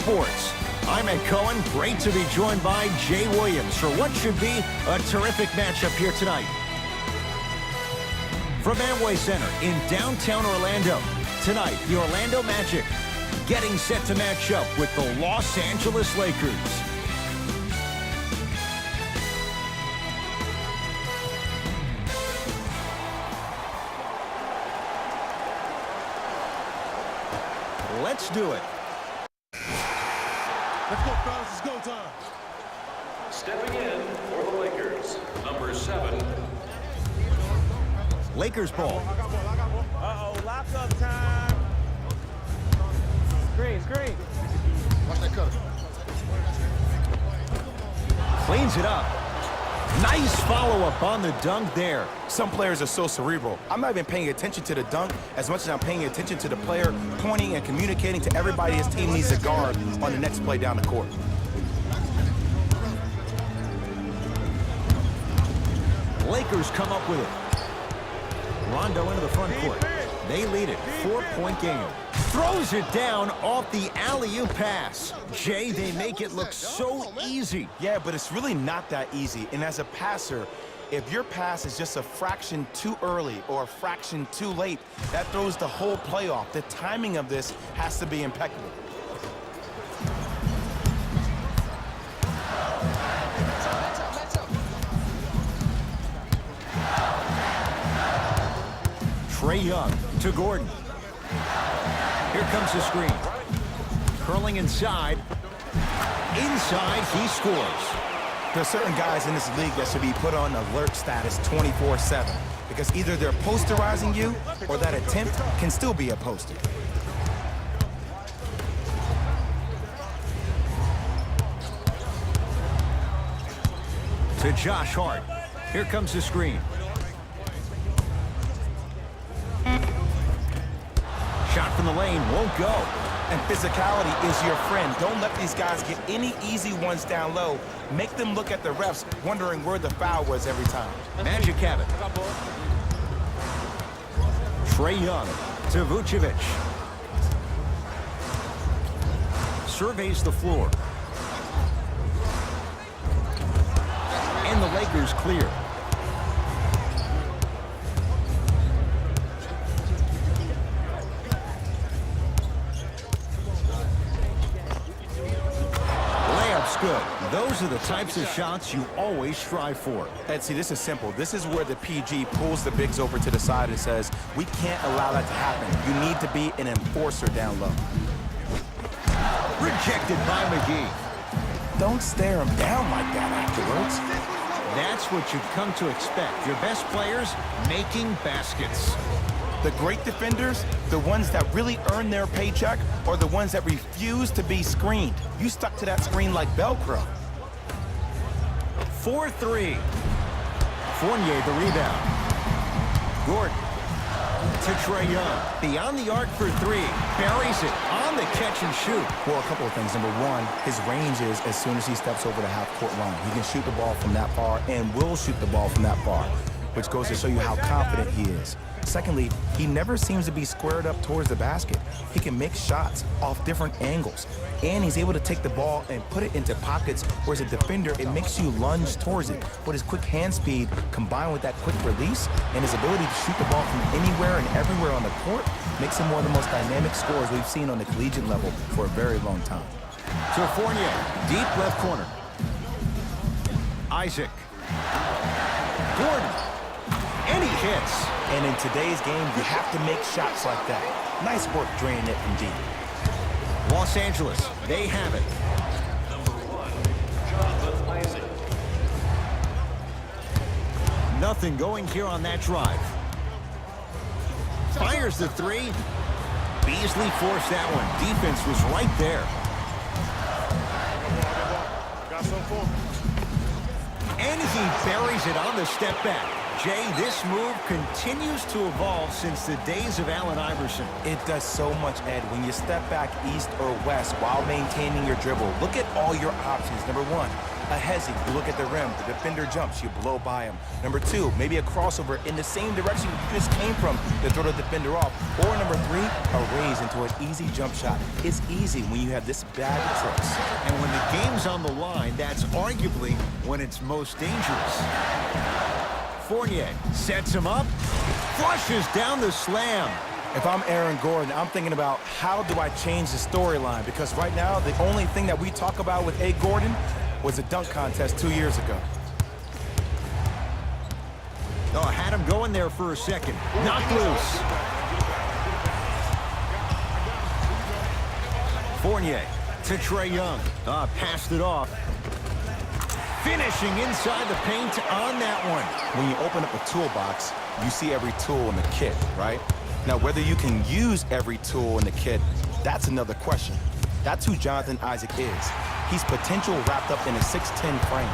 Sports. I'm Ed Cohen. Great to be joined by Jay Williams for what should be a terrific matchup here tonight. From Amway Center in downtown Orlando, tonight the Orlando Magic getting set to match up with the Los Angeles Lakers. Let's do it. Let's go, fellas. It's go time. Stepping in for the Lakers, number 7. Lakers ball. Uh-oh, lock-up time. Screen. Watch that cutter. Cleans it up. Nice follow-up on the dunk there. Some players are so cerebral. I'm not even paying attention to the dunk as much as I'm paying attention to the player pointing and communicating to everybody his team needs a guard on the next play down the court. Lakers come up with it. Rondo into the front court. They lead it. 4-point game. Throws it down off the alley-oop pass. Jay, they make it look so easy. Yeah, but it's really not that easy. And as a passer, if your pass is just a fraction too early or a fraction too late, that throws the whole play off. The timing of this has to be impeccable. Trae Young to Gordon. Here comes the screen. Curling inside. Inside, he scores. There are certain guys in this league that should be put on alert status 24/7 because either they're posterizing you or that attempt can still be a poster. To Josh Hart. Here comes the screen. Shot from the lane won't go. And physicality is your friend. Don't let these guys get any easy ones down low. Make them look at the refs, wondering where the foul was every time. Magic have it. Trae Young to Vucevic. Surveys the floor. And the Lakers clear. Good. Those are the types of shots you always strive for. Ed, see, this is simple. This is where the PG pulls the bigs over to the side and says, we can't allow that to happen. You need to be an enforcer down low. Rejected by McGee. Don't stare him down like that afterwards. That's what you've come to expect. Your best players making baskets. The great defenders, the ones that really earn their paycheck, are the ones that refuse to be screened. You stuck to that screen like Velcro. 4-3. Fournier the rebound. Gordon to Trae Young. Beyond the arc for three. Buries it on the catch and shoot. Well, a couple of things. Number one, his range is as soon as he steps over the half-court line. He can shoot the ball from that far and will shoot the ball from that far, which goes to show you how confident he is. Secondly, he never seems to be squared up towards the basket. He can make shots off different angles. And he's able to take the ball and put it into pockets where as a defender, it makes you lunge towards it. But his quick hand speed combined with that quick release and his ability to shoot the ball from anywhere and everywhere on the court makes him one of the most dynamic scorers we've seen on the collegiate level for a very long time. To Fournier, deep left corner. Isaac. Gordon. And he hits. And in today's game, you have to make shots like that. Nice work draining it from deep. Los Angeles, they have it. Number 1, Jonathan Isaac. Nothing going here on that drive. Fires the three. Beasley forced that one. Defense was right there. Got some for him. And he buries it on the step back. Jay, this move continues to evolve since the days of Allen Iverson. It does so much, Ed. When you step back east or west while maintaining your dribble, look at all your options. Number one, A hezi, you look at the rim, the defender jumps, you blow by him. Number 2, maybe a crossover in the same direction you just came from to throw the defender off. Or number 3, a raise into an easy jump shot. It's easy when you have this bag of tricks. And when the game's on the line, that's arguably when it's most dangerous. Fournier sets him up, flushes down the slam. If I'm Aaron Gordon, I'm thinking about how do I change the storyline? Because right now, the only thing that we talk about with A. Gordon was a dunk contest 2 years ago. Oh, had him going there for a second. Knocked loose. Fournier to Trae Young. Passed it off. Finishing inside the paint on that one. When you open up a toolbox, you see every tool in the kit, right? Now, whether you can use every tool in the kit, that's another question. That's who Jonathan Isaac is. He's potential wrapped up in a 6'10" frame.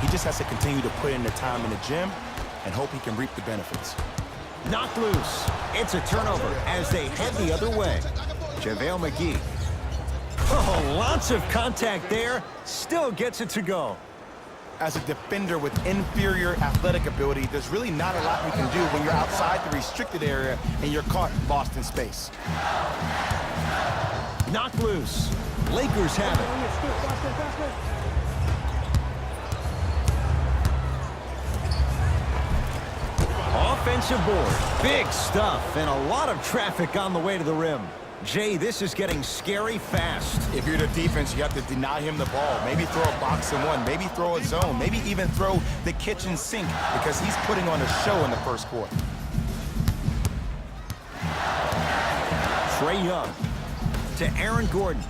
He just has to continue to put in the time in the gym and hope he can reap the benefits. Knocked loose. It's a turnover as they head the other way. JaVale McGee. Oh, lots of contact there. Still gets it to go. As a defender with inferior athletic ability, there's really not a lot you can do when you're outside the restricted area and you're caught lost in space. Knocked loose. Lakers have it. Offensive board. Big stuff and a lot of traffic on the way to the rim. Jay, this is getting scary fast. If you're the defense, you have to deny him the ball. Maybe throw a box and one. Maybe throw a zone. Maybe even throw the kitchen sink because he's putting on a show in the first quarter. Trae Young to Aaron Gordon.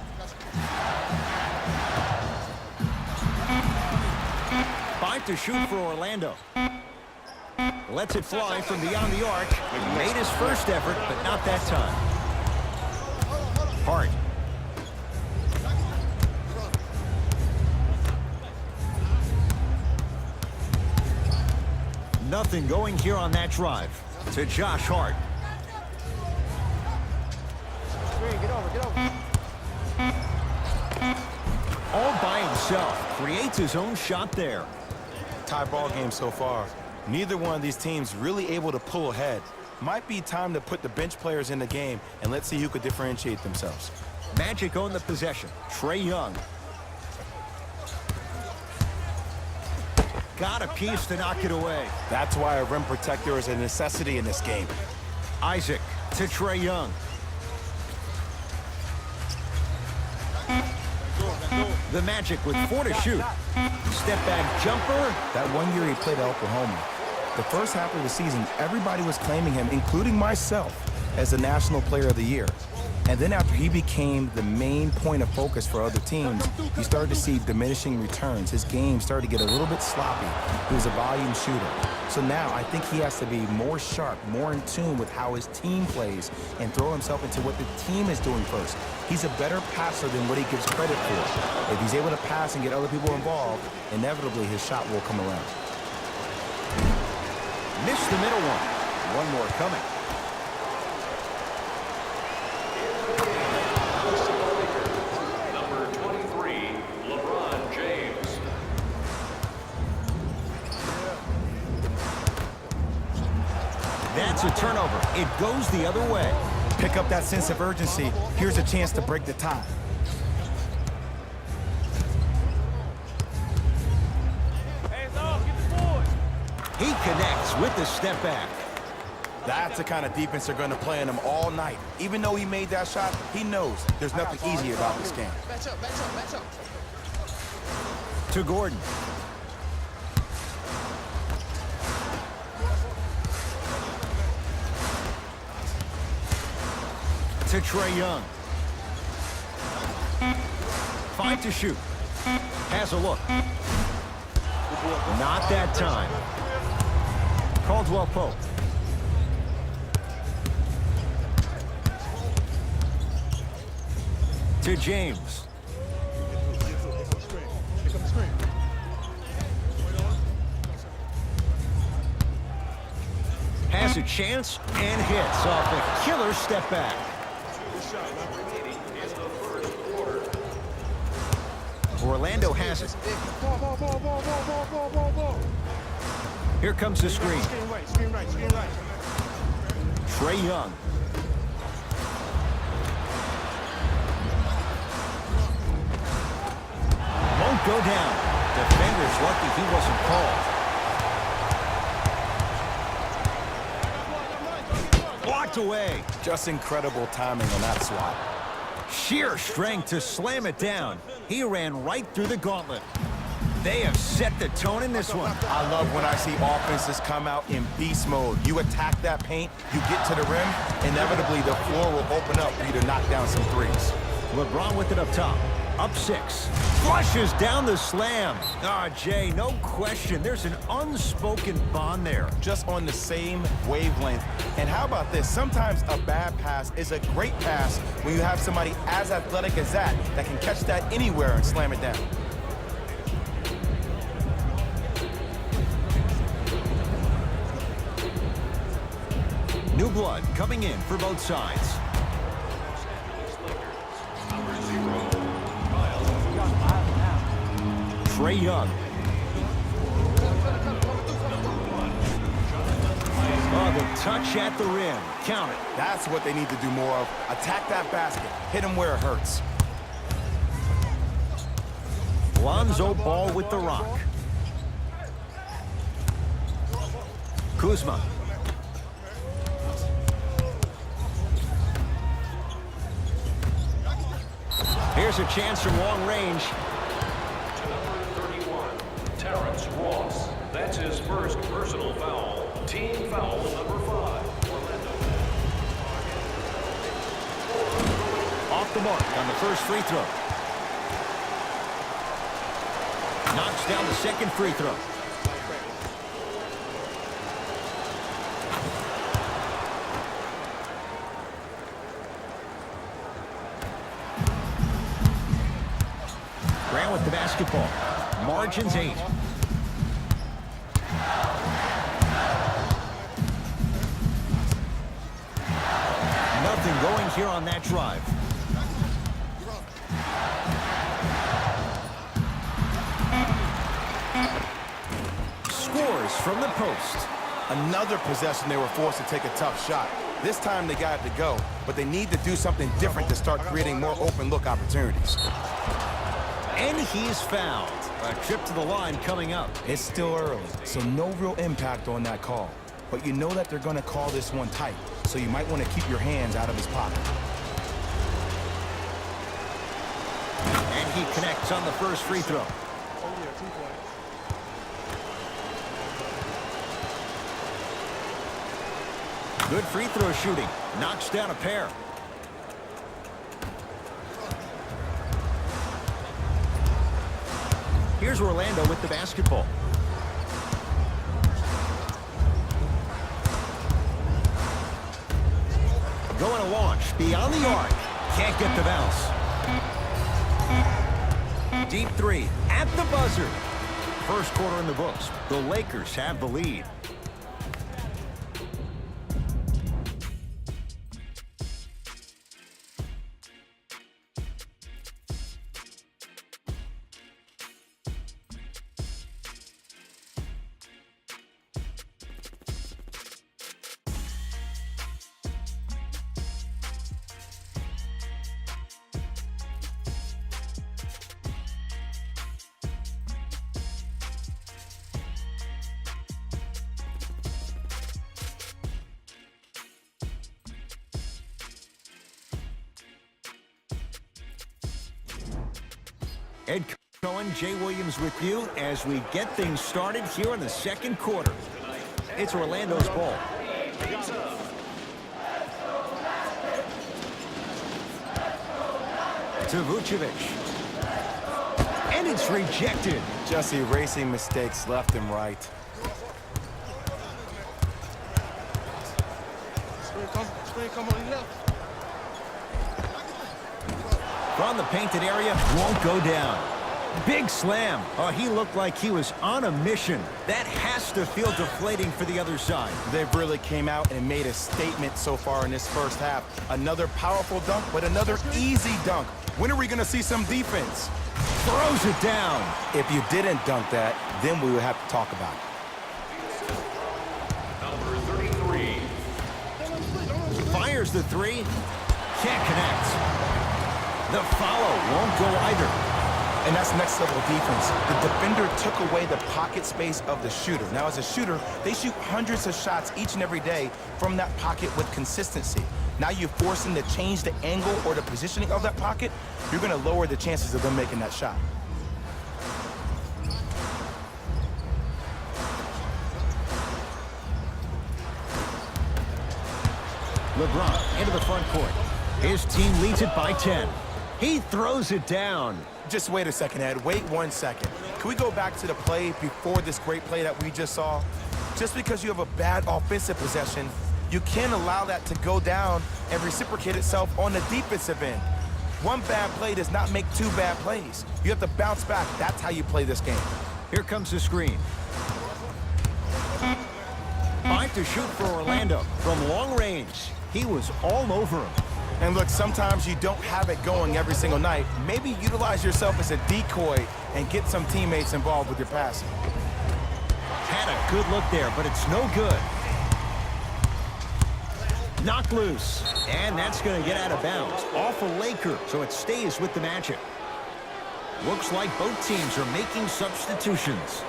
Five to shoot for Orlando. Lets it fly from beyond the arc. Made his first effort, but not that time. Hart. Nothing going here on that drive. To Josh Hart. All by himself. Creates his own shot there. Tie ball game so far. Neither one of these teams really able to pull ahead. Might be time to put the bench players in the game, and let's see who could differentiate themselves. Magic own the possession. Trae Young. Got a piece to knock it away. That's why a rim protector is a necessity in this game. Isaac to Trae Young. The Magic with 4 to shoot. Step back jumper. That 1 year he played at Oklahoma, the first half of the season, everybody was claiming him, including myself, as the National Player of the Year. And then after he became the main point of focus for other teams, you started to see diminishing returns. His game started to get a little bit sloppy. He was a volume shooter. So now I think he has to be more sharp, more in tune with how his team plays, and throw himself into what the team is doing first. He's a better passer than what he gives credit for. If he's able to pass and get other people involved, inevitably his shot will come around. Missed the middle one. One more coming. Number 23, LeBron James. That's a turnover. It goes the other way. Pick up that sense of urgency. Here's a chance to break the tie. He connects with the step back. That's the kind of defense they're going to play in him all night. Even though he made that shot, he knows there's nothing easy about this game. Match up. To Gordon. To Trae Young. 5 to shoot. Has a look. Not that time. Caldwell Pope. To James. Has a chance and hits off a killer step back. Orlando has it. Here comes the screen. Screen right. Trae Young. Won't go down. Defender's lucky he wasn't called. Blocked away. Just incredible timing on that swat. Sheer strength to slam it down. He ran right through the gauntlet. They have set the tone in this one. I love when I see offenses come out in beast mode. You attack that paint, you get to the rim, inevitably the floor will open up for you to knock down some threes. LeBron with it up top. Up 6. Flushes down the slam. Jay, no question. There's an unspoken bond there. Just on the same wavelength. And how about this? Sometimes a bad pass is a great pass when you have somebody as athletic as that can catch that anywhere and slam it down. New blood coming in for both sides. Trae Young. Oh, the touch at the rim. Count it. That's what they need to do more of. Attack that basket. Hit them where it hurts. Lonzo Ball with the rock. Kuzma. Here's a chance from long range. Terrence Ross. That's his first personal foul. Team foul number 5. Orlando. Off the mark on the first free throw. Knocks down the second free throw. Grant with the basketball. Margins 8. Nothing going here on that drive. Scores from the post. Another possession they were forced to take a tough shot. This time they got it to go, but they need to do something different to start creating more open look opportunities. And he's fouled. A trip to the line coming up. It's still early, so no real impact on that call. But you know that they're going to call this one tight, so you might want to keep your hands out of his pocket. And he connects on the first free throw. Good free throw shooting. Knocks down a pair. Here's Orlando with the basketball. Going to launch beyond the arc. Can't get the bounce. Deep 3 at the buzzer. First quarter in the books. The Lakers have the lead. Ed Cohen, Jay Williams with you as we get things started here in the second quarter. It's Orlando's ball. To Vucevic. And it's rejected. Just erasing mistakes left and right. Screen come on the left. From the painted area, won't go down. Big slam. Oh, he looked like he was on a mission. That has to feel deflating for the other side. They've really came out and made a statement so far in this first half. Another powerful dunk, but another easy dunk. When are we going to see some defense? Throws it down. If you didn't dunk that, then we would have to talk about it. Number 33. Fires the three. Can't connect. The follow won't go either. And that's next level defense. The defender took away the pocket space of the shooter. Now, as a shooter, they shoot hundreds of shots each and every day from that pocket with consistency. Now you force them to change the angle or the positioning of that pocket, you're going to lower the chances of them making that shot. LeBron into the front court. His team leads it by 10. He throws it down. Just wait a second, Ed. Wait 1 second. Can we go back to the play before this great play that we just saw? Just because you have a bad offensive possession, you can't allow that to go down and reciprocate itself on the defensive end. One bad play does not make two bad plays. You have to bounce back. That's how you play this game. Here comes the screen. 5 to shoot for Orlando from long range. He was all over him. And look, sometimes you don't have it going every single night. Maybe utilize yourself as a decoy and get some teammates involved with your passing. Had a good look there, but it's no good. Knocked loose, and that's going to get out of bounds. Off a Laker, so it stays with the Magic. Looks like both teams are making substitutions.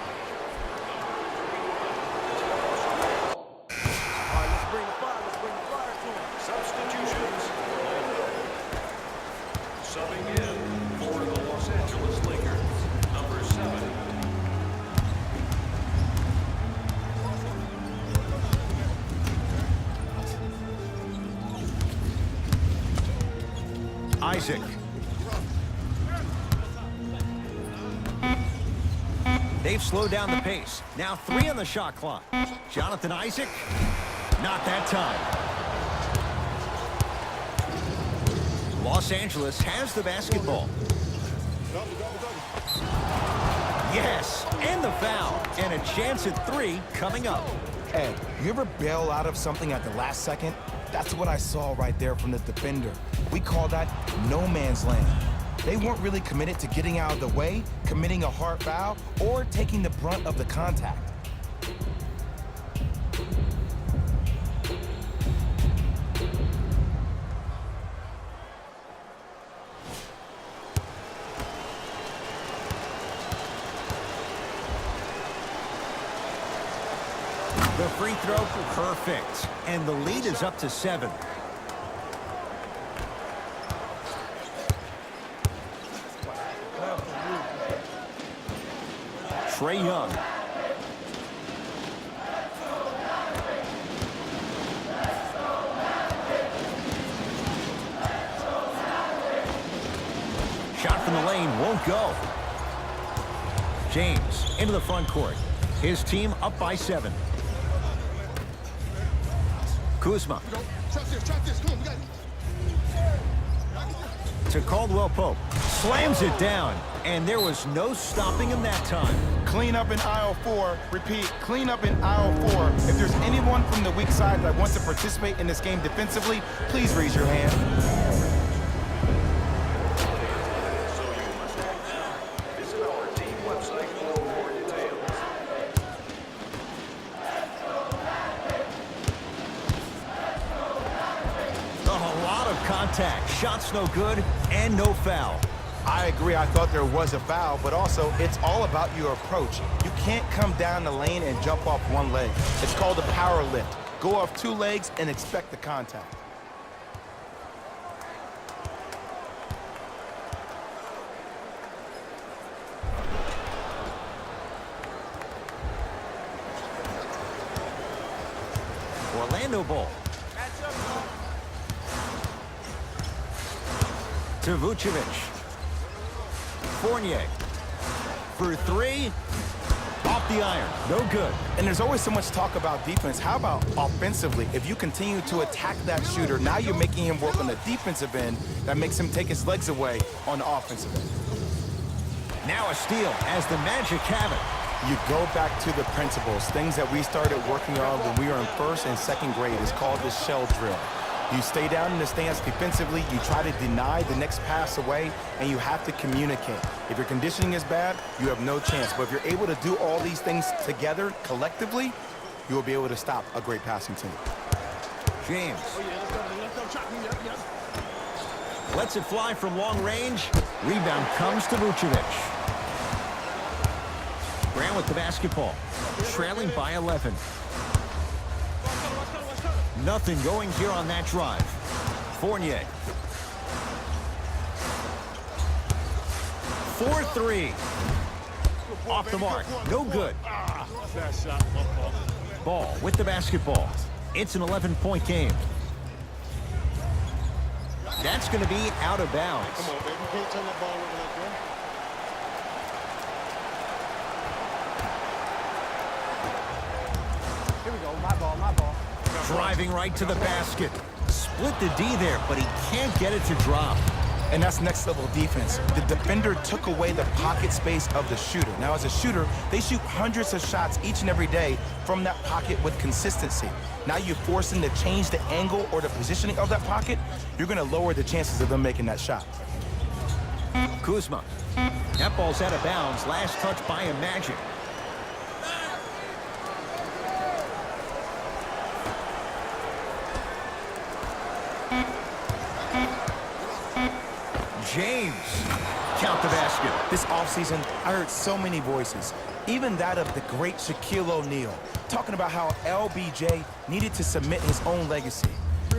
Substitutions. Subbing in for the Los Angeles Lakers, number 7. Isaac. They've slowed down the pace. Now 3 on the shot clock. Jonathan Isaac. Not that time. Los Angeles has the basketball. Yes, and the foul. And a chance at 3 coming up. Ed, you ever bail out of something at the last second? That's what I saw right there from the defender. We call that no man's land. They weren't really committed to getting out of the way, committing a hard foul, or taking the brunt of the contact. The free throw, perfect. And the lead is up to 7. Trae Young. Shot from the lane won't go. James into the front court. His team up by 7. Kuzma. Trap this. Come on, we got it. To Caldwell Pope. Slams it down. And there was no stopping him that time. Clean up in aisle 4. Repeat, clean up in aisle 4. If there's anyone from the weak side that wants to participate in this game defensively, please raise your hand. So you must act now. Visit our team website for more details. A lot of contact. Shots no good and no foul. I agree. I thought there was a foul, but also it's all about your approach. You can't come down the lane and jump off one leg. It's called a power lift. Go off 2 legs and expect the contact. Orlando ball. To Vucevic. Fournier. For 3. Off the iron. No good. And there's always so much talk about defense. How about offensively? If you continue to attack that shooter, now you're making him work on the defensive end. That makes him take his legs away on the offensive end. Now a steal as the Magic have it. You go back to the principles, things that we started working on when we were in 1st and 2nd grade. It's called the shell drill. You stay down in the stance defensively, you try to deny the next pass away, and you have to communicate. If your conditioning is bad, you have no chance. But if you're able to do all these things together, collectively, you will be able to stop a great passing team. James. Oh, yeah, let's go. Chop me up, yep. Lets it fly from long range. Rebound comes to Vucevic. Grant with the basketball. Trailing by 11. Nothing going here on that drive. Fournier. 4-3. Off the mark. No good. Bad shot, Ball with the basketball. It's an 11-point game. That's going to be out of bounds. Come on, baby. You can't turn that ball over like that. Here we go. My ball, my ball. Driving right to the basket. Split the D there, but he can't get it to drop. And that's next level defense. The defender took away the pocket space of the shooter. Now, as a shooter, they shoot hundreds of shots each and every day from that pocket with consistency. Now you force them to change the angle or the positioning of that pocket, you're going to lower the chances of them making that shot. Kuzma. That ball's out of bounds. Last touch by a Magic. James. Count the basket. This offseason, I heard so many voices, even that of the great Shaquille O'Neal, talking about how LBJ needed to submit his own legacy.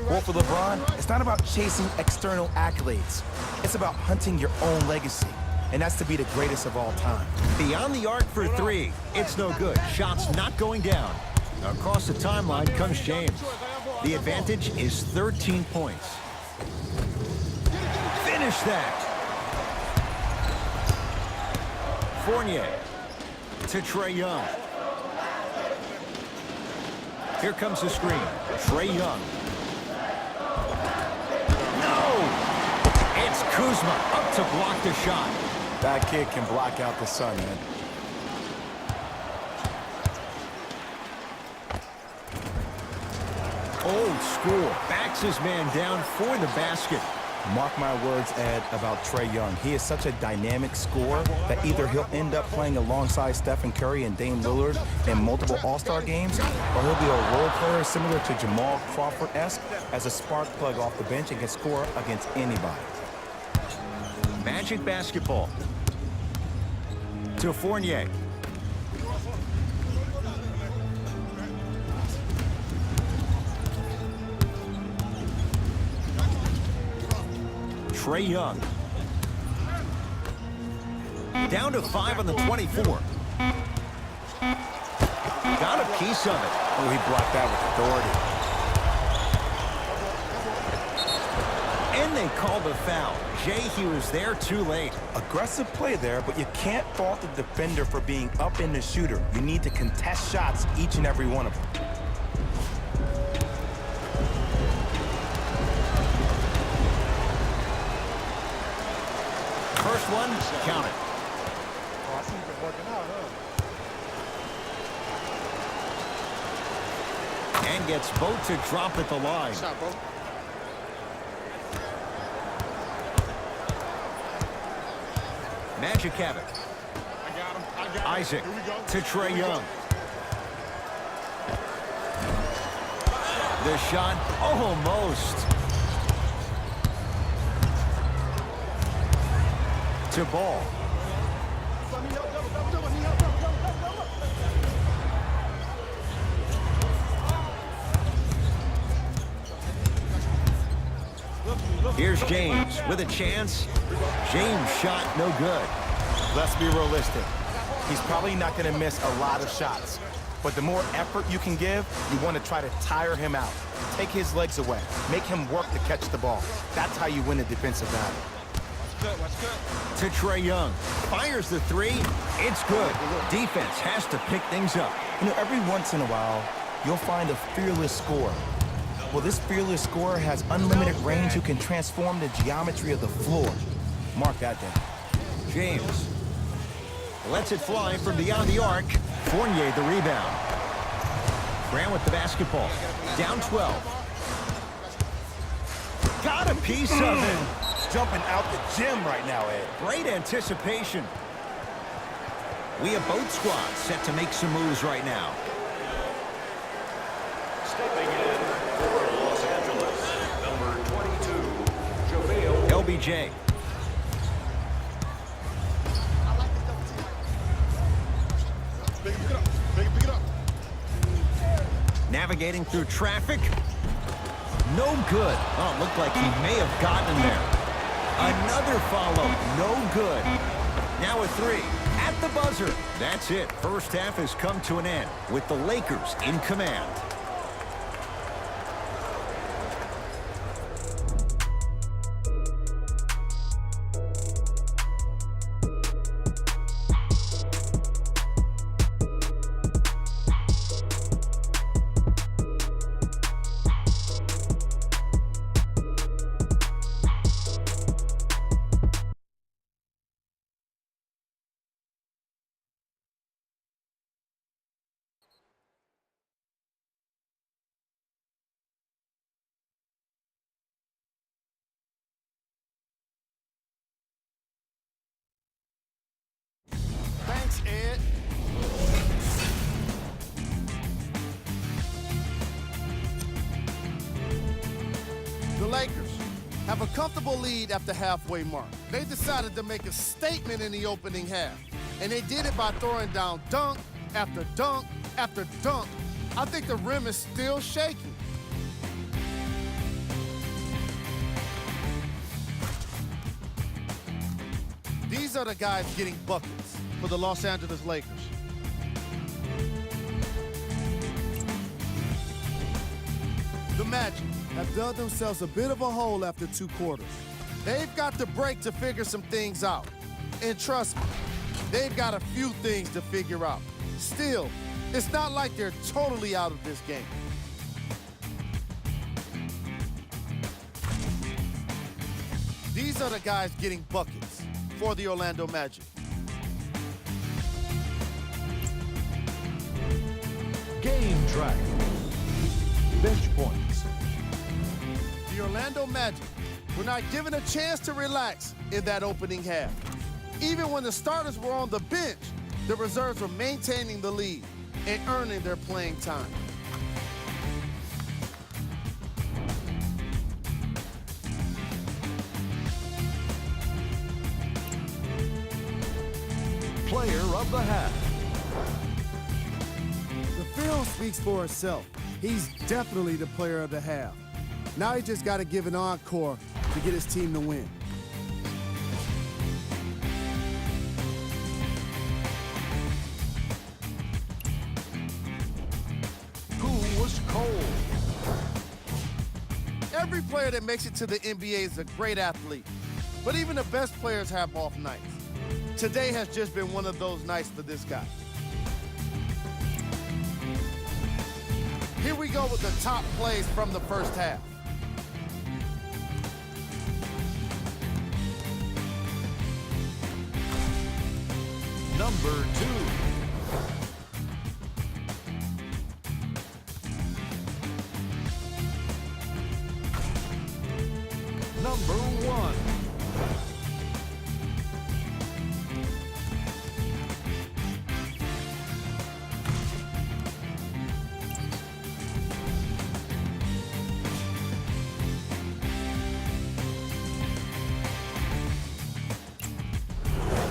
Well, for LeBron, it's not about chasing external accolades. It's about hunting your own legacy, and that's to be the greatest of all time. Beyond the arc for three. It's no good. Shots not going down. Across the timeline comes James. The advantage is 13 points. Finish that. Fournier to Trae Young. Here comes the screen. Trae Young. No! It's Kuzma up to block the shot. That kid can block out the sun, man. Old school. Backs his man down for the basket. Mark my words, Ed, about Trae Young. He is such a dynamic scorer that either he'll end up playing alongside Stephen Curry and Dame Lillard in multiple All-Star games, or he'll be a role player similar to Jamal Crawford-esque as a spark plug off the bench and can score against anybody. Magic basketball. To Fournier. Trae Young. Down to 5 on the 24. Got a piece of it. Oh, he blocked that with authority. And they call the foul. Jay, he was there too late. Aggressive play there, but you can't fault the defender for being up in the shooter. You need to contest shots, each and every one of them. First one, count it. Oh, I see you've been working out, huh? And gets both to drop at the line. Shot, bro. Magic have it. I got him. I got him. Isaac Here we go. to Trae Young. The shot, almost. To Ball. Here's James with a chance. James shot no good. Let's be realistic. He's probably not going to miss a lot of shots. But the more effort you can give, you want to try to tire him out. Take his legs away. Make him work to catch the ball. That's how you win a defensive battle. To Trae Young. Fires the three. It's good. Defense has to pick things up. You know, every once in a while, you'll find a fearless scorer. Well, this fearless scorer has unlimited range who can transform the geometry of the floor. Mark that down. James lets it fly from beyond the arc. Fournier the rebound. Grant with the basketball. Down 12. got a piece of it. Jumping out the gym right now, Ed. Great anticipation. We have both squads set to make some moves right now. Stepping in for Los Angeles, number 22, JaVale. LBJ. Pick it up. Pick it up. Navigating through traffic. No good. Oh, it looked like he may have gotten him there. Another follow. No good. Now a three. At the buzzer. That's it. First half has come to an end with the Lakers in command. Thanks, Ed. The Lakers have a comfortable lead at the halfway mark. They decided to make a statement in the opening half, and they did it by throwing down dunk after dunk after dunk. I think the rim is still shaking. These are the guys getting buckets for the Los Angeles Lakers. The Magic have dug themselves a bit of a hole after 2 quarters. They've got the break to figure some things out. And trust me, they've got a few things to figure out. Still, it's not like they're totally out of this game. These are the guys getting buckets for the Orlando Magic. Game track. Bench points. The Orlando Magic were not given a chance to relax in that opening half. Even when the starters were on the bench, the reserves were maintaining the lead and earning their playing time. Player of the half. The film speaks for itself. He's definitely the player of the half. Now he just got to give an encore to get his team to win. Who was cold? Every player that makes it to the NBA is a great athlete, but even the best players have off nights. Today has just been one of those nights for this guy. Here we go with the top plays from the first half. Number 2. Number 1.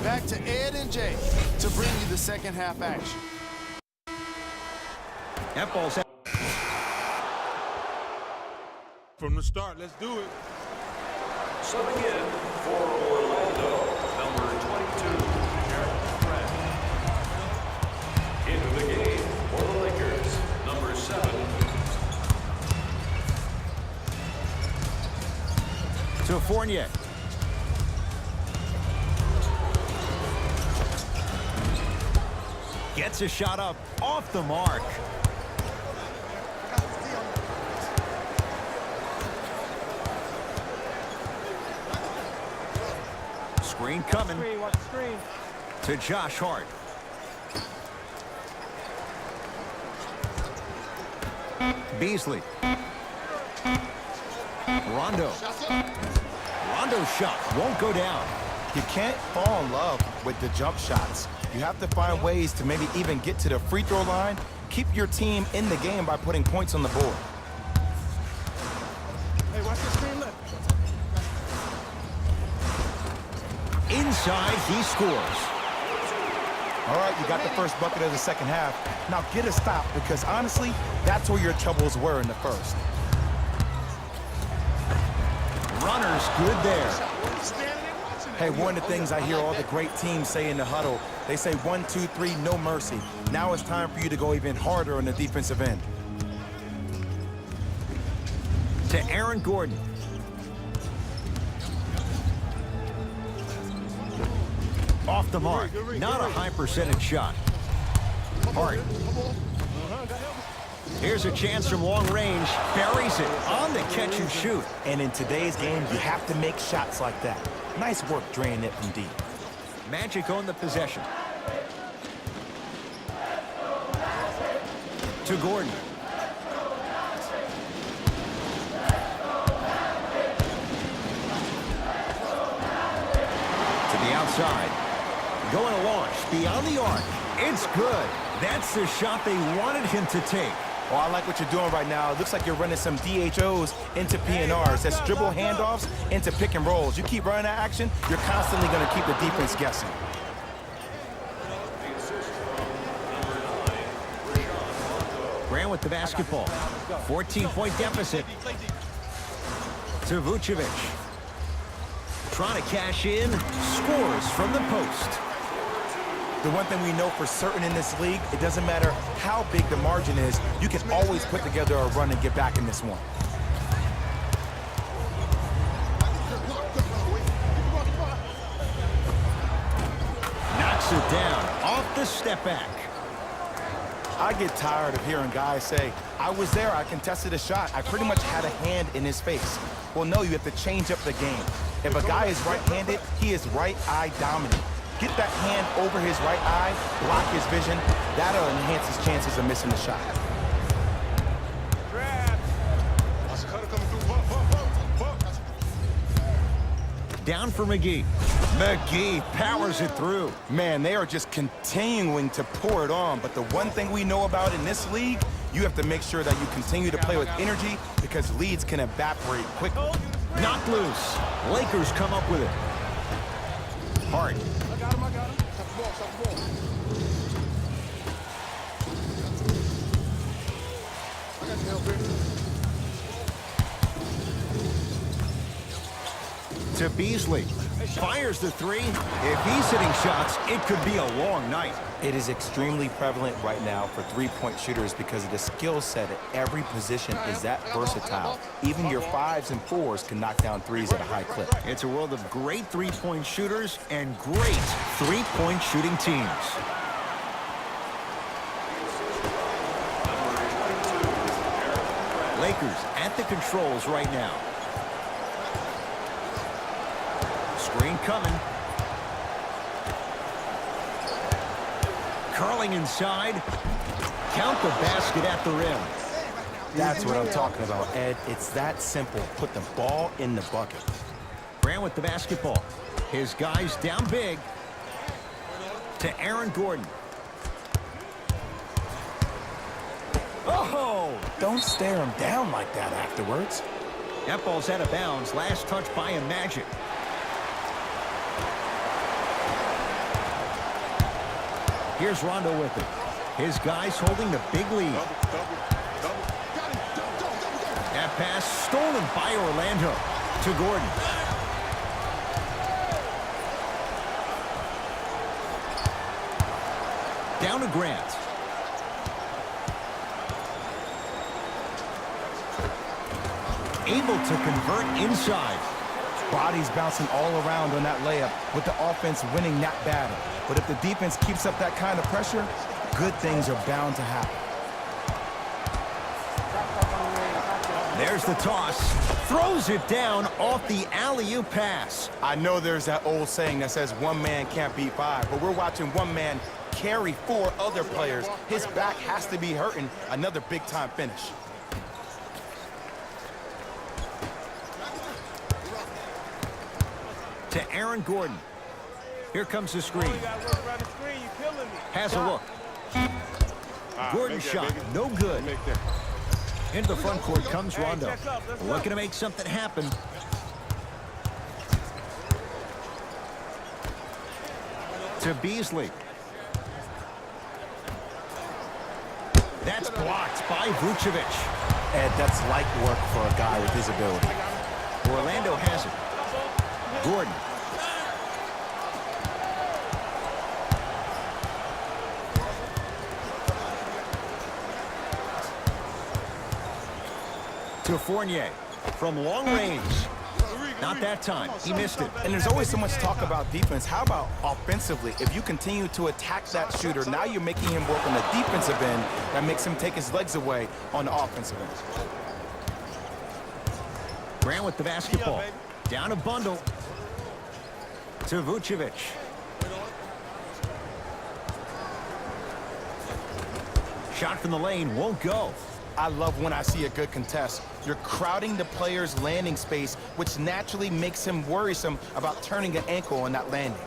Back to Ed and Jay to bring you the second half action. That ball's out. From the start, let's do it. Subbing in for Orlando, number 22, Eric Grant. Into the game for the Lakers, number 7. To Fournier. Gets a shot up off the mark. Screen coming. To Josh Hart. Rondo. Rondo's shot won't go down. You can't fall in love with the jump shots. You have to find ways to maybe even get to the free throw line. Keep your team in the game by putting points on the board. Hey, watch the screen left. Inside, he scores. All right, you got the first bucket of the second half. Now get a stop, because honestly, that's where your troubles were in the first. Runner's good there. Hey, one of the things I hear all the great teams say in the huddle, they say 1, 2, 3, no mercy. Now it's time for you to go even harder on the defensive end. To Aaron Gordon. Off the mark. Not a high percentage shot. Hart. Here's a chance from long range. Buries it on the catch and shoot. And in today's game, you have to make shots like that. Nice work draining it from deep. Magic own the possession. To Gordon. To the outside. Going to launch beyond the arc. It's good. That's the shot they wanted him to take. Oh, I like what you're doing right now. It looks like you're running some DHOs into PNRs. That's dribble handoffs into pick and rolls. You keep running that action, you're constantly going to keep the defense guessing. Grant with the basketball. 14-point deficit. To Vucevic. Trying to cash in. Scores from the post. The one thing we know for certain in this league, it doesn't matter how big the margin is, you can always put together a run and get back in this one. Knocks it down off the step back. I get tired of hearing guys say, I was there, I contested a shot, I pretty much had a hand in his face. Well, no, you have to change up the game. If a guy is right-handed, he is right eye dominant. Get that hand over his right eye, block his vision. That'll enhance his chances of missing the shot. Down for McGee. McGee powers it through. Man, they are just continuing to pour it on. But the one thing we know about in this league, you have to make sure that you continue to play with energy, because leads can evaporate quickly. Knocked loose. Lakers come up with it. Hart. I got him. Stop the ball. I got you, Albert. To Beasley. Fires the three. If he's hitting shots, it could be a long night. It is extremely prevalent right now for three-point shooters because of the skill set at every position is that versatile. Even your 5s and 4s can knock down threes at a high clip. It's a world of great three-point shooters and great three-point shooting teams. Lakers at the controls right now. Screen coming. Curling inside. Count the basket at the rim. That's what I'm talking about, Ed. It's that simple. Put the ball in the bucket. Grant with the basketball. His guys down big. To Aaron Gordon. Oh! Don't stare him down like that afterwards. That ball's out of bounds. Last touch by a Magic. Here's Rondo with it. His guys holding the big lead. That pass stolen by Orlando. To Gordon. Down to Grant. Able to convert inside. Bodies bouncing all around on that layup with the offense winning that battle. But if the defense keeps up that kind of pressure, good things are bound to happen. There's the toss. Throws it down off the alley-oop pass. I know there's that old saying that says one man can't beat five, but we're watching one man carry 4 other players. His back has to be hurting. Another big-time finish. to Aaron Gordon. Here comes the screen. Has a look. Gordon shot, no good. Into the front court comes Rondo. Looking to make something happen. To Beasley. That's blocked by Vucevic. Ed, that's light work for a guy with his ability. Orlando has it. Gordon. To Fournier from long range. Not that time. He missed it. And there's always so much talk about defense. How about offensively? If you continue to attack that shooter, now you're making him work on the defensive end. That makes him take his legs away on the offensive end. Grant with the basketball. Down a bundle. To Vucevic. Shot from the lane won't go. I love when I see a good contest. You're crowding the player's landing space, which naturally makes him worrisome about turning an ankle on that landing.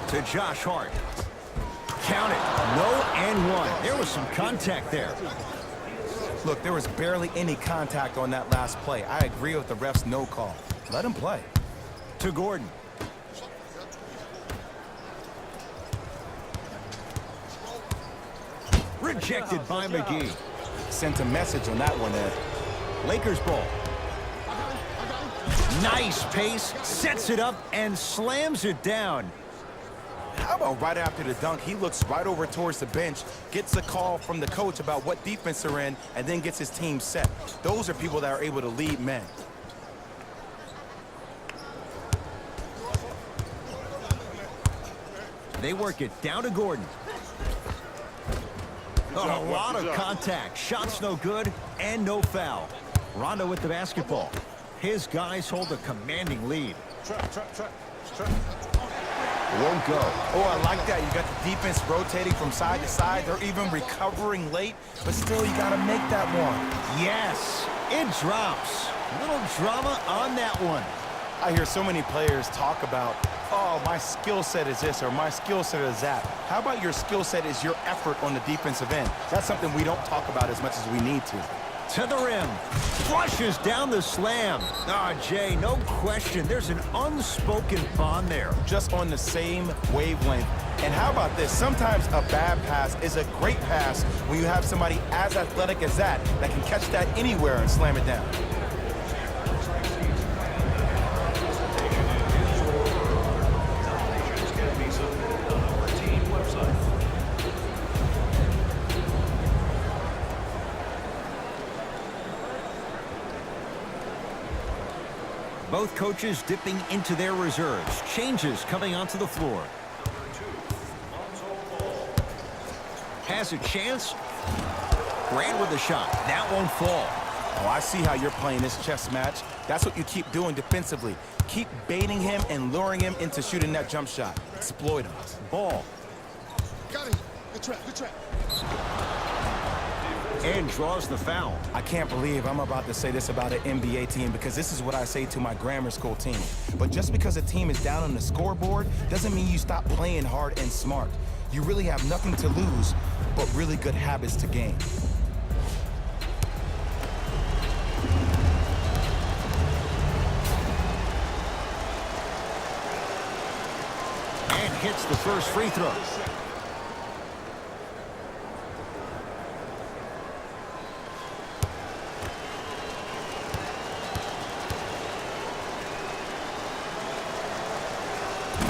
To Josh Hart. Count it. No and one. There was some contact there. Look, there was barely any contact on that last play. I agree with the ref's no call. Let him play. To Gordon. Rejected by McGee. Sent a message on that one, Ed. Lakers ball. Nice pace. Sets it up and slams it down. How about right after the dunk, he looks right over towards the bench, gets a call from the coach about what defense they're in, and then gets his team set. Those are people that are able to lead men. They work it down to Gordon. A lot of contact. Shots no good and no foul. Rondo with the basketball. His guys hold a commanding lead. Won't go. Oh, I like that. You got the defense rotating from side to side. They're even recovering late, but still you got to make that one. Yes, it drops. Little drama on that one. I hear so many players talk about, oh, my skill set is this or my skill set is that. How about your skill set is your effort on the defensive end? That's something we don't talk about as much as we need to. To the rim. Flushes down the slam. Jay, no question. There's an unspoken bond there. Just on the same wavelength. And how about this? Sometimes a bad pass is a great pass when you have somebody as athletic as that can catch that anywhere and slam it down. Both coaches dipping into their reserves. Changes coming onto the floor. Has a chance. Grant with a shot. That won't fall. Oh, I see how you're playing this chess match. That's what you keep doing defensively. Keep baiting him and luring him into shooting that jump shot. Exploit him. Ball. Got him. Good trap, good trap. And draws the foul. I can't believe I'm about to say this about an NBA team because this is what I say to my grammar school team. But just because a team is down on the scoreboard doesn't mean you stop playing hard and smart. You really have nothing to lose, but really good habits to gain. And hits the first free throw.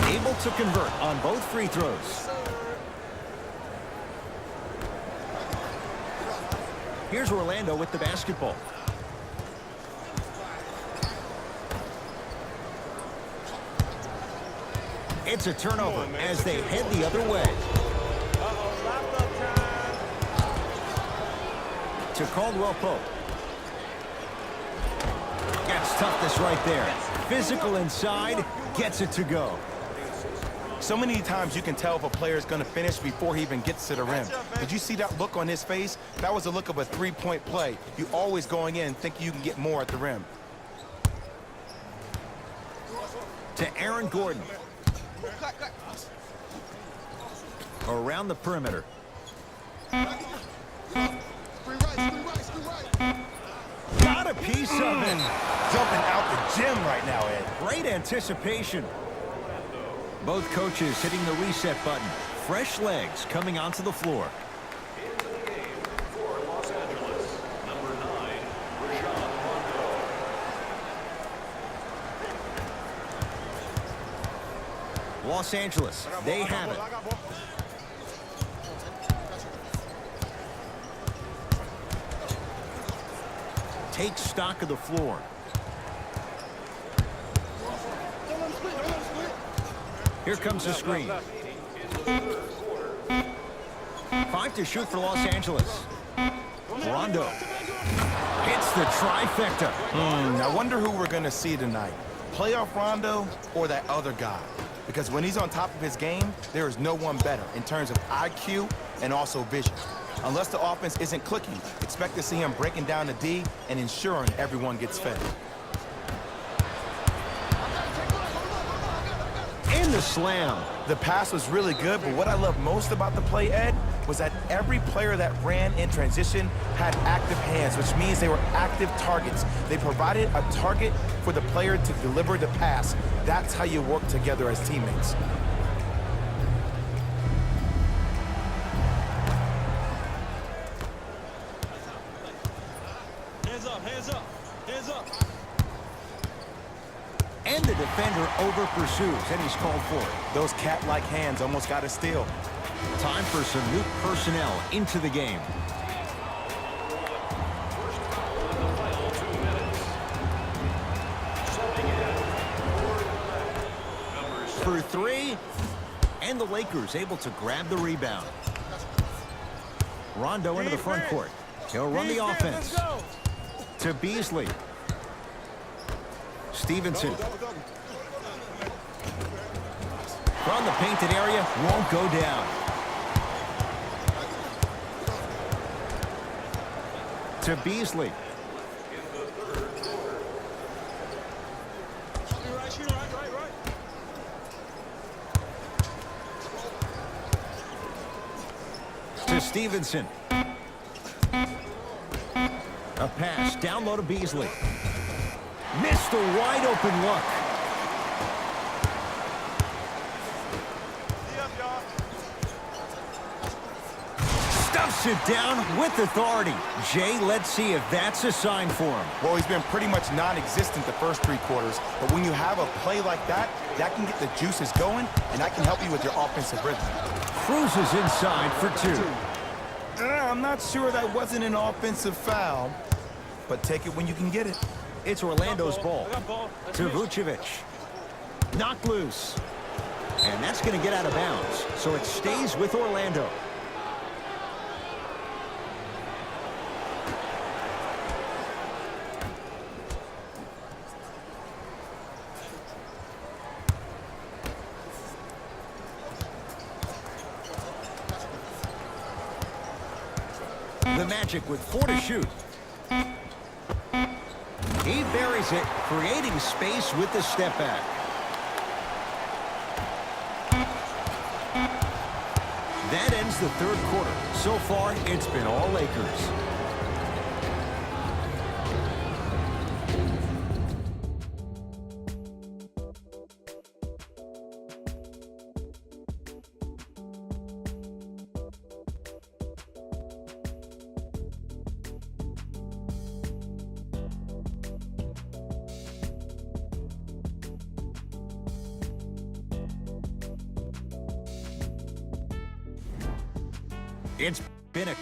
Able to convert on both free throws. Here's Orlando with the basketball. It's a turnover as they head the other way. To Caldwell Pope. Gets toughness right there. Physical inside, gets it to go. So many times you can tell if a player is going to finish before he even gets to the rim. Did you see that look on his face? That was a look of a three-point play. You always going in thinking you can get more at the rim. To Aaron Gordon. Around the perimeter. Got a piece of it. Jumping out the gym right now, Ed. Great anticipation. Both coaches hitting the reset button. Fresh legs coming onto the floor. Into the game for Los Angeles, number 9, Rajon Rondo. Los Angeles, they have it. Take stock of the floor. Here comes the screen. 5 to shoot for Los Angeles. Rondo hits the trifecta. I wonder who we're going to see tonight. Playoff Rondo or that other guy? Because when he's on top of his game, there is no one better in terms of IQ and also vision. Unless the offense isn't clicking, expect to see him breaking down the D and ensuring everyone gets fed. In the slam. The pass was really good, but what I love most about the play, Ed, was that every player that ran in transition had active hands, which means they were active targets. They provided a target for the player to deliver the pass. That's how you work together as teammates. Hands up, hands up, hands up. And the defender over pursues, and he's called for it. Those cat-like hands almost got a steal. Time for some new personnel into the game. First foul in the final 2 minutes. Stepping in number 7. For 3, and the Lakers able to grab the rebound. Rondo into the front court. He'll run the offense. To Beasley. Stevenson. From the painted area, won't go down. To Beasley. To Stevenson. A pass down low to Beasley. Missed a wide open look. Stuffs it down with authority. Jay, let's see if that's a sign for him. Well, he's been pretty much non-existent the first 3 quarters, but when you have a play like that, that can get the juices going, and that can help you with your offensive rhythm. Cruises inside for 2. I'm not sure that wasn't an offensive foul, but take it when you can get it. It's Orlando's ball. To Vucevic. Knocked loose. And that's going to get out of bounds, so it stays with Orlando. The Magic with 4 to shoot. He buries it, creating space with the step back. That ends the 3rd quarter. So far, it's been all Lakers. It's been a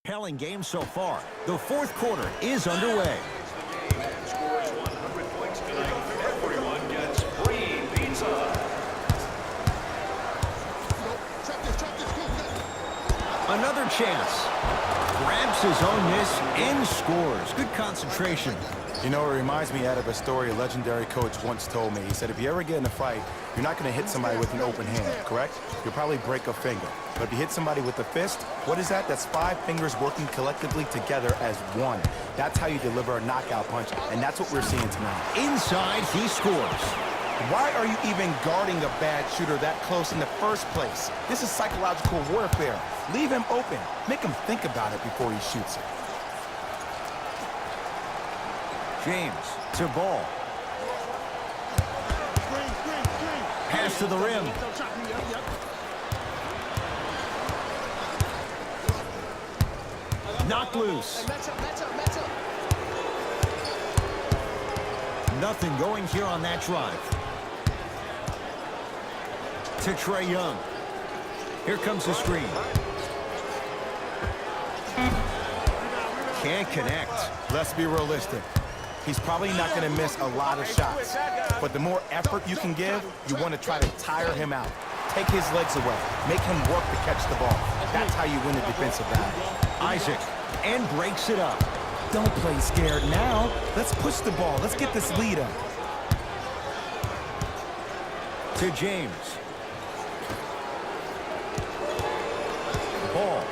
compelling game so far. The fourth quarter is underway. And scores 100 points tonight. Everyone gets free pizza. Another chance. Grabs his own miss and scores. Good concentration. You know, it reminds me out of a story a legendary coach once told me. He said, if you ever get in a fight, you're not going to hit somebody with an open hand, correct? You'll probably break a finger. But if you hit somebody with a fist, what is that? That's 5 fingers working collectively together as one. That's how you deliver a knockout punch, and that's what we're seeing tonight. Inside, he scores. Why are you even guarding a bad shooter that close in the first place? This is psychological warfare. Leave him open. Make him think about it before he shoots it. James to Ball. Pass to the rim. Knocked loose. Nothing going here on that drive. To Trae Young. Here comes the screen. Can't connect. Let's be realistic. He's probably not going to miss a lot of shots. But the more effort you can give, you want to try to tire him out. Take his legs away. Make him work to catch the ball. That's how you win a defensive battle. Isaac, and breaks it up. Don't play scared now. Let's push the ball. Let's get this lead up. To James. Ball.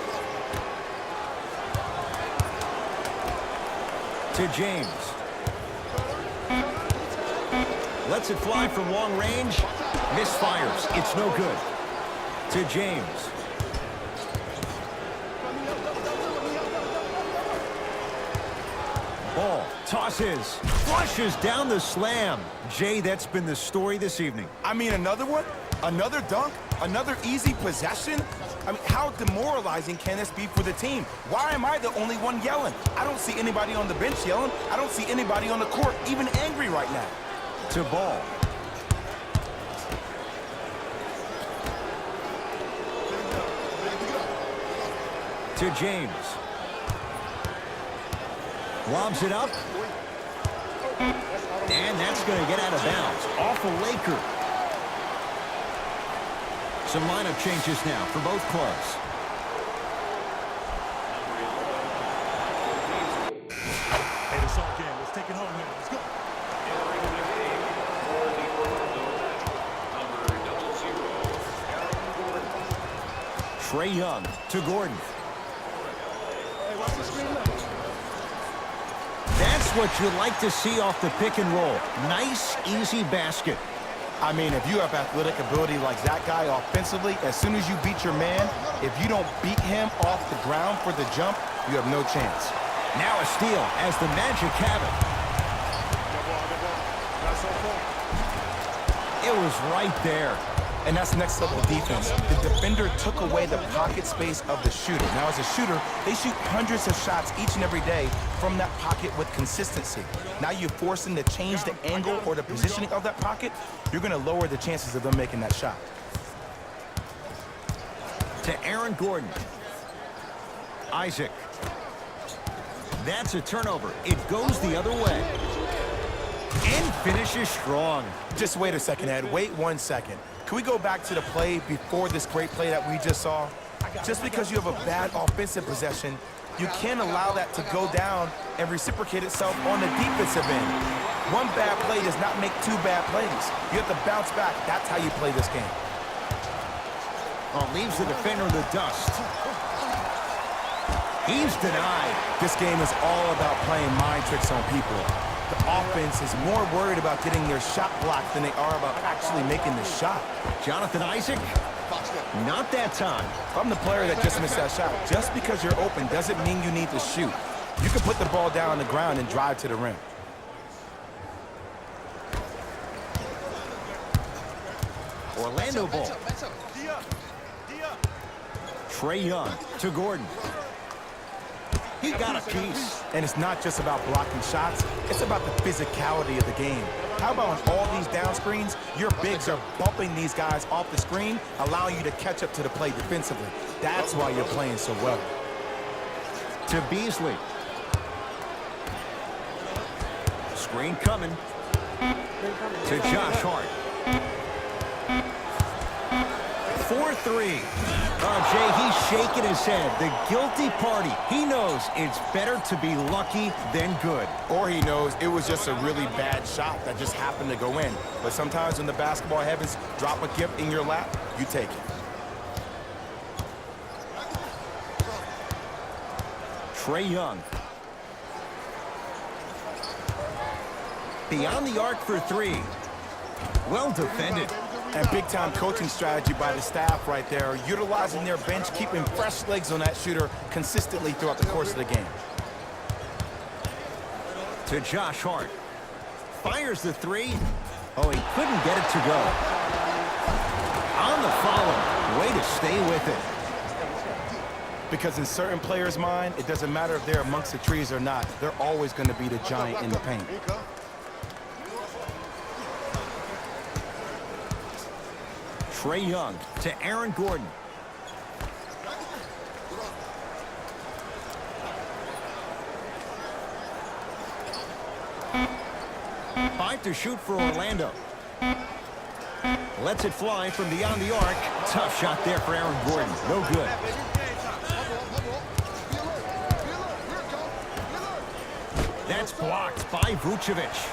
To James. Lets it fly from long range. Misfires. It's no good. To James. Ball. Tosses. Flushes down the slam. Jay, that's been the story this evening. I mean, another one? Another dunk? Another easy possession? I mean, how demoralizing can this be for the team? Why am I the only one yelling? I don't see anybody on the bench yelling. I don't see anybody on the court even angry right now. To Ball. To James. Lobs it up. And that's going to get out of bounds. Off a Laker. Some lineup changes now for both clubs. Hey, it's all game. Let's take it home here. Let's go. Entering the game for the Orlando Magic, number 00, Aaron Gordon. Trae Young to Gordon. That's what you like to see off the pick and roll. Nice, easy basket. I mean, if you have athletic ability like that guy offensively, as soon as you beat your man, if you don't beat him off the ground for the jump, you have no chance. Now a steal as the Magic have it. It was right there. And that's next level defense. The defender took away the pocket space of the shooter. Now, as a shooter, they shoot hundreds of shots each and every day from that pocket with consistency. Now you force them to change the angle or the positioning of that pocket, you're going to lower the chances of them making that shot. To Aaron Gordon. Isaac. That's a turnover. It goes the other way. And finishes strong. Just wait a second, Ed. Wait 1 second. Can we go back to the play before this great play that we just saw? Just because you have a bad offensive possession, you can't allow that to go down and reciprocate itself on the defensive end. One bad play does not make 2 bad plays. You have to bounce back. That's how you play this game. Oh, leaves the defender in the dust. He's denied. This game is all about playing mind tricks on people. The offense is more worried about getting their shot blocked than they are about actually making the shot. Jonathan Isaac, not that time. If I'm the player that just missed that shot, just because you're open doesn't mean you need to shoot. You can put the ball down on the ground and drive to the rim. Orlando ball. Trae Young to Gordon. He got a piece. And it's not just about blocking shots, it's about the physicality of the game. How about on all these down screens, your bigs are bumping these guys off the screen, allowing you to catch up to the play defensively. That's why you're playing so well. To Beasley. Screen coming. To Josh Hart. 4-3. Oh, Jay, he's shaking his head. The guilty party. He knows it's better to be lucky than good. Or he knows it was just a really bad shot that just happened to go in. But sometimes when the basketball heavens drop a gift in your lap, you take it. Trae Young. Beyond the arc for three. Well defended. And big-time coaching strategy by the staff right there, utilizing their bench, keeping fresh legs on that shooter consistently throughout the course of the game. To Josh Hart. Fires the three. Oh, he couldn't get it to go. On the follow. Way to stay with it. Because in certain players' mind, it doesn't matter if they're amongst the trees or not. They're always going to be the giant in the paint. Trae Young to Aaron Gordon. Five to shoot for Orlando. Lets it fly from beyond the arc. Tough shot there for Aaron Gordon. No good. That's blocked by Vucevic.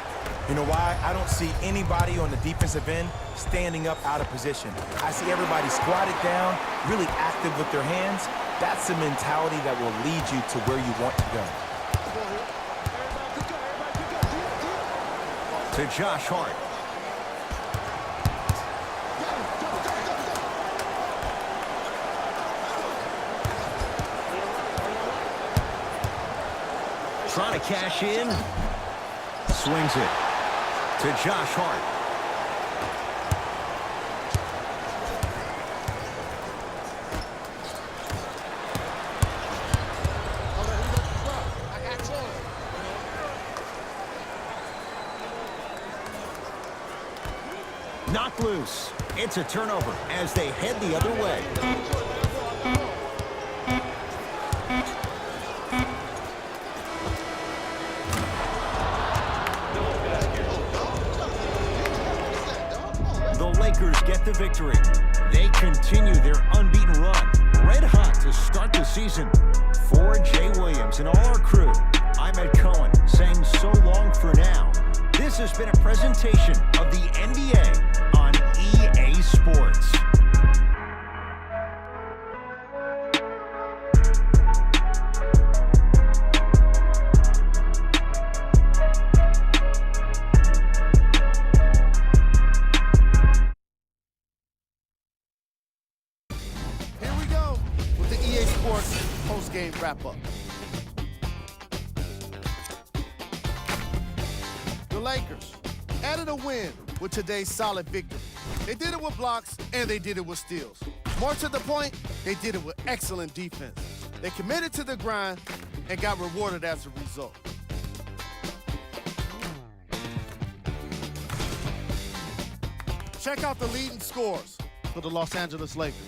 You know why? I don't see anybody on the defensive end standing up out of position. I see everybody squatted down, really active with their hands. That's the mentality that will lead you to where you want to go. To Josh Hart. Trying to cash in. Swings it to Josh Hart. Knocked loose. It's a turnover as they head the other way. The Lakers get the victory. They continue their unbeaten run. Red hot to start the season. For Jay Williams and all our crew, I'm Ed Cohen saying so long for now. This has been a presentation of the NBA on EA Sports. Here we go with the EA Sports post-game wrap-up. The Lakers added a win with today's solid victory. They did it with blocks, and they did it with steals. More to the point, they did it with excellent defense. They committed to the grind and got rewarded as a result. Check out the leading scores for the Los Angeles Lakers.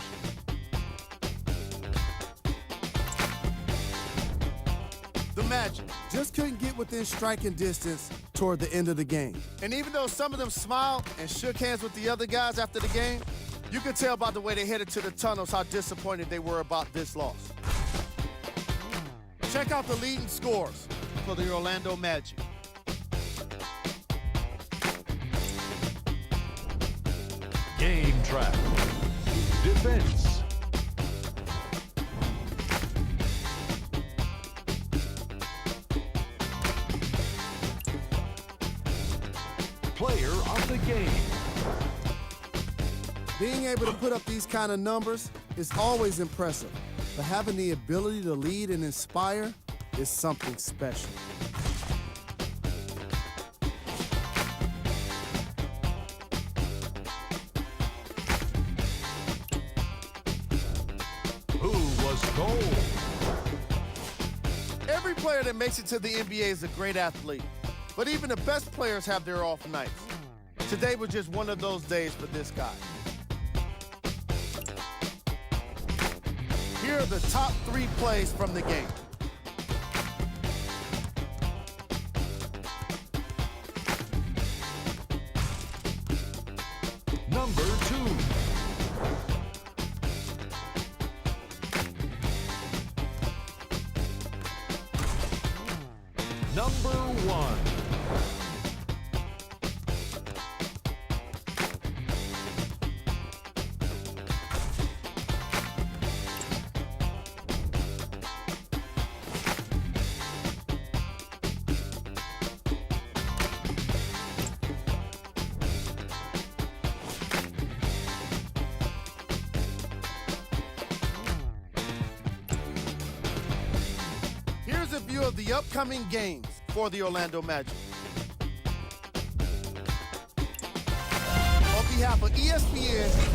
The Magic just couldn't get within striking distance toward the end of the game. And even though some of them smiled and shook hands with the other guys after the game, you could tell by the way they headed to the tunnels how disappointed they were about this loss. Check out the leading scores for the Orlando Magic. Game track. Defense. Player of the game. Being able to put up these kind of numbers is always impressive, but having the ability to lead and inspire is something special. Who was cold? Every player that makes it to the NBA is a great athlete, but even the best players have their off nights. Today was just one of those days for this guy. Here are the top 3 plays from the game. number 1. Here's a view of the upcoming games for the Orlando Magic. On behalf of ESPN,